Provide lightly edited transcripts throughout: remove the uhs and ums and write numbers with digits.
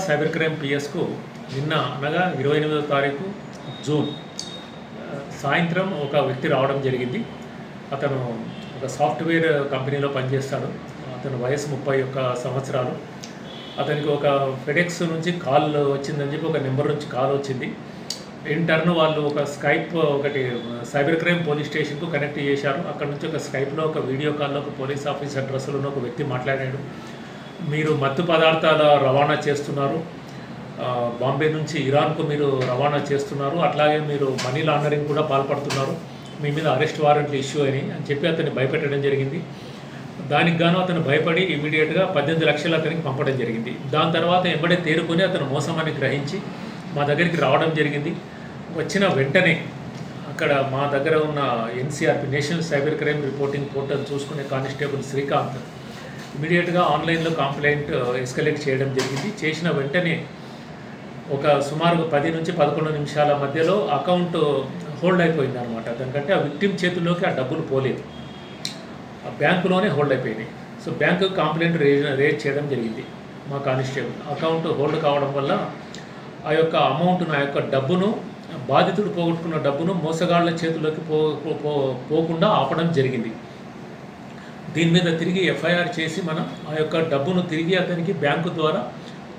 Cyber crime పిఎస్కు నిన్న అనగా 28వ తారీఖు జూన్ సాయంత్రం ఒక వ్యక్తి రావడం జరిగింది. అతను ఒక సాఫ్ట్వేర్ కంపెనీలో పనిచేస్తాడు. అతని వయసు 31 సంవత్సరాలు. అతనికి ఒక ఫెడెక్స్ నుంచి కాల్ వచ్చిందని చెప్పి ఒక నెంబర్ నుంచి కాల్ వచ్చింది. ఇన్ టర్న్ వాళ్ళు ఒక స్కైప్ ఒకటి సైబర్ క్రైమ్ పోలీస్ స్టేషన్కు కనెక్ట్ చేశారు. అక్కడ నుంచి ఒక స్కైప్లో ఒక వీడియో కాల్లో ఒక పోలీస్ ఆఫీసర్ డ్రెస్సులో ఉన్న ఒక వ్యక్తి మాట్లాడాడు. మీరు మత్తు పదార్థాల రవాణా చేస్తున్నారు, బాంబే నుంచి ఇరాన్కు మీరు రవాణా చేస్తున్నారు, అట్లాగే మీరు మనీ లాండరింగ్ కూడా పాల్పడుతున్నారు, మీ మీద అరెస్ట్ వారెంట్లు ఇష్యూ అని చెప్పి అతన్ని భయపెట్టడం జరిగింది. దానికి గాను అతను భయపడి ఇమీడియట్గా 18 లక్షలు అతనికి పంపడం జరిగింది. దాని తర్వాత ఎంబడే తేరుకొని అతను మోసమని గ్రహించి మా దగ్గరికి రావడం జరిగింది. వచ్చిన వెంటనే అక్కడ మా దగ్గర ఉన్న NCRP national cyber crime reporting portal చూసుకునే కానిస్టేబుల్ శ్రీకాంత్ ఇమీడియట్గా ఆన్లైన్లో కంప్లైంట్ ఎస్కలేట్ చేయడం జరిగింది. చేసిన వెంటనే ఒక సుమారు 10 నుంచి 11 నిమిషాల మధ్యలో అకౌంట్ హోల్డ్ అయిపోయింది అనమాట. దానికంటే ఆ విక్టిమ్ చేతుల్లోకి ఆ డబ్బులు పోలేదు, ఆ బ్యాంకులోనే హోల్డ్ అయిపోయినాయి. సో బ్యాంకు కంప్లైంట్ రేజ్ చేయడం జరిగింది మా కానిస్టేబుల్. అకౌంట్ హోల్డ్ కావడం వల్ల ఆ యొక్క అమౌంట్ను, ఆ యొక్క డబ్బును, బాధితుడు పోగొట్టుకున్న డబ్బును మోసగాళ్ల చేతుల్లోకి పోకుండా ఆపడం జరిగింది. దీని మీద తిరిగి ఎఫ్ఐఆర్ చేసి మనం ఆ యొక్క డబ్బును తిరిగి అతనికి బ్యాంకు ద్వారా,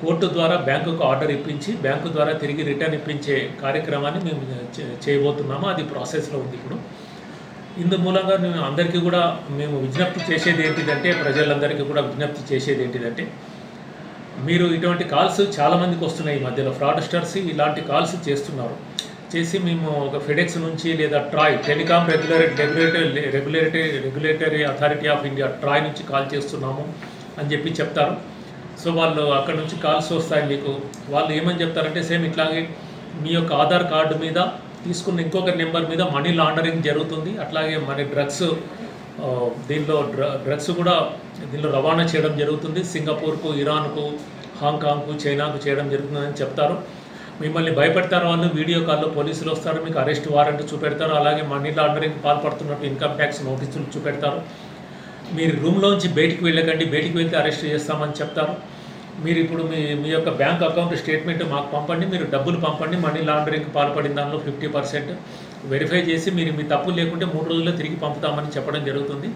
కోర్టు ద్వారా బ్యాంకుకు ఆర్డర్ ఇప్పించి బ్యాంకు ద్వారా తిరిగి రిటర్న్ ఇప్పించే కార్యక్రమాన్ని మేము చేయబోతున్నాము. అది ప్రాసెస్లో ఉంది ఇప్పుడు. ఇందు మూలంగా మేము అందరికీ కూడా మేము విజ్ఞప్తి చేసేది ఏంటిదంటే, ప్రజలందరికీ కూడా విజ్ఞప్తి చేసేది ఏంటిదంటే, మీరు ఇటువంటి కాల్స్ చాలామందికి వస్తున్నాయి. ఈ మధ్యలో ఫ్రాడ్స్టర్స్ ఇలాంటి కాల్స్ చేస్తున్నారు. చేసి మేము ఒక ఫెడెక్స్ నుంచి లేదా TRAI telecom regulatory authority of India TRAI నుంచి కాల్ చేస్తున్నాము అని చెప్పి చెప్తారు. సో వాళ్ళు అక్కడ నుంచి కాల్స్ వస్తాయి మీకు. వాళ్ళు ఏమని చెప్తారంటే, సేమ్ ఇట్లాగే మీ యొక్క ఆధార్ కార్డు మీద తీసుకున్న ఇంకొక నెంబర్ మీద మనీ లాండరింగ్ జరుగుతుంది, అట్లాగే మన డ్రగ్స్ కూడా దీనిలో రవాణా చేయడం జరుగుతుంది, సింగపూర్కు, ఇరాన్కు, హాంకాంగ్కు, చైనాకు చేయడం జరుగుతుందని చెప్తారు. మిమ్మల్ని భయపెడతారు. వాళ్ళు వీడియో కాల్లో పోలీసులు వస్తారు, మీకు అరెస్ట్ వారెంట్ చూపెడతారు, అలాగే మనీ లాండరింగ్ పాల్పడుతున్నట్టు ఇన్కమ్ ట్యాక్స్ నోటీసులు చూపెడతారు. మీరు రూమ్లోంచి బయటికి వెళ్ళకండి, బయటికి వెళ్తే అరెస్ట్ చేస్తామని చెప్తారు. మీరు ఇప్పుడు మీ యొక్క బ్యాంక్ అకౌంట్ స్టేట్మెంట్ మాకు పంపండి, మీరు డబ్బులు పంపండి, మనీ లాండరింగ్కి పాల్పడిన దానిలో 50% వెరిఫై చేసి మీరు మీ తప్పులు లేకుంటే 3 రోజుల్లో తిరిగి పంపుతామని చెప్పడం జరుగుతుంది.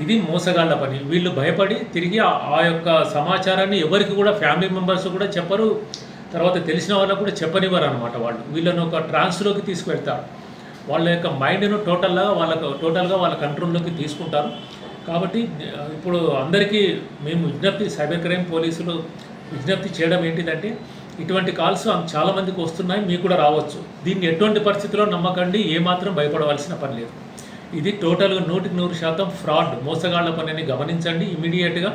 ఇది మోసగాళ్ల పని. వీళ్ళు భయపడి తిరిగి ఆ యొక్క సమాచారాన్ని ఎవరికి కూడా, ఫ్యామిలీ మెంబర్స్ కూడా చెప్పరు, తర్వాత తెలిసిన వాళ్ళకు కూడా చెప్పనివ్వరు అనమాట. వాళ్ళు వీళ్ళను ఒక ట్రాన్స్లోకి తీసుకువెళ్తారు. వాళ్ళ యొక్క మైండ్ను టోటల్గా వాళ్ళ కంట్రోల్లోకి తీసుకుంటారు. కాబట్టి ఇప్పుడు అందరికీ మేము సైబర్ క్రైమ్ పోలీసులు విజ్ఞప్తి చేయడం ఏంటిదంటే, ఇటువంటి కాల్స్ చాలామందికి వస్తున్నాయి, మీకు కూడా రావచ్చు. దీన్ని ఎటువంటి పరిస్థితుల్లో నమ్మకండి, ఏమాత్రం భయపడవలసిన పని లేదు. ఇది టోటల్గా 100% ఫ్రాడ్, మోసగాళ్ల పని అని గమనించండి. ఇమీడియట్గా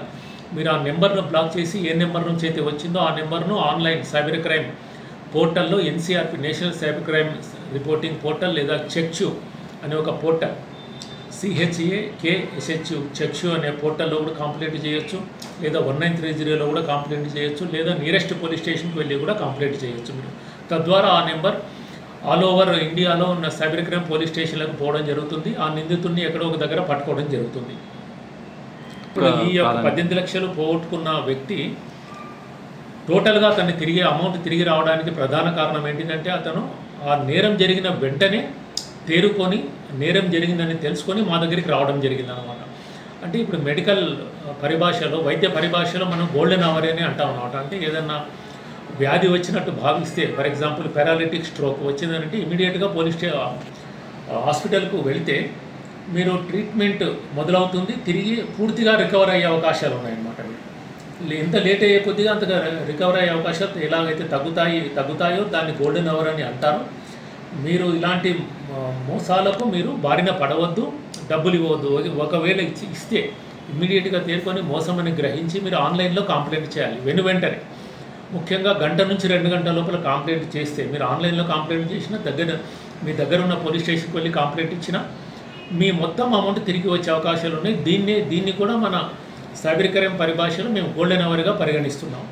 మీరు ఆ నెంబర్ను బ్లాక్ చేసి, ఏ నెంబర్ నుంచి అయితే వచ్చిందో ఆ నెంబర్ను ఆన్లైన్ సైబర్ క్రైమ్ పోర్టల్లో NCRP national cyber crime reporting portal లేదా చెక్చు అనే ఒక పోర్టల్, CHAKSHU చెక్చు అనే పోర్టల్లో కూడా కంప్లైంట్ చేయొచ్చు, లేదా 1930లో కూడా కంప్లైంట్ చేయొచ్చు, లేదా నియరెస్ట్ పోలీస్ స్టేషన్కి వెళ్ళి కూడా కంప్లైంట్ చేయొచ్చు మీరు. తద్వారా ఆ నెంబర్ ఆల్ ఓవర్ ఇండియాలో ఉన్న సైబర్ క్రైమ్ పోలీస్ స్టేషన్లకు పోవడం జరుగుతుంది. ఆ నిందితుడిని ఎక్కడో ఒక దగ్గర పట్టుకోవడం జరుగుతుంది. ఇప్పుడు ఈ యొక్క 18 లక్షలు పోగొట్టుకున్న వ్యక్తి టోటల్గా అతన్ని అమౌంట్ తిరిగి రావడానికి ప్రధాన కారణం ఏంటంటే, అతను ఆ నేరం జరిగిన వెంటనే తేరుకొని, నేరం జరిగిందని తెలుసుకొని మా దగ్గరికి రావడం జరిగింది అనమాట. అంటే ఇప్పుడు మెడికల్ పరిభాషలో, వైద్య పరిభాషలో మనం గోల్డెన్ అవర్ అని అంటాం అనమాట. అంటే ఏదన్నా వ్యాధి వచ్చినట్టు భావిస్తే, ఫర్ ఎగ్జాంపుల్ పారాలిటిక్ స్ట్రోక్ వచ్చిందంటే ఇమీడియట్గా హాస్పిటల్కు వెళితే మీరు ట్రీట్మెంట్ మొదలవుతుంది, తిరిగి పూర్తిగా రికవర్ అయ్యే అవకాశాలు ఉన్నాయన్నమాట. ఎంత లేట్ అయ్యే కొద్దిగా అంతగా రికవర్ అయ్యే అవకాశాలు ఎలాగైతే తగ్గుతాయో దాన్ని గోల్డెన్ అవర్ అని అంటారు. మీరు ఇలాంటి మోసాలకు మీరు బారిన పడవద్దు, డబ్బులు ఇవ్వద్దు. ఒకవేళ ఇస్తే ఇమ్మీడియట్గా తేరుకొని మోసమని గ్రహించి మీరు ఆన్లైన్లో కంప్లైంట్ చేయాలి వెంటనే. ముఖ్యంగా 1 నుంచి 2 గంటల లోపల కంప్లైంట్ చేస్తే, మీరు ఆన్లైన్లో కంప్లైంట్ చేసినా, మీ దగ్గర ఉన్న పోలీస్ స్టేషన్కి వెళ్ళి కంప్లైంట్ ఇచ్చినా మీ మొత్తం అమౌంట్ తిరిగి వచ్చే అవకాశాలు ఉన్నాయి. దీన్ని కూడా మన సైబర్ క్రైమ్ పరిభాషలో మేము గోల్డెన్ అవర్గా పరిగణిస్తున్నాం.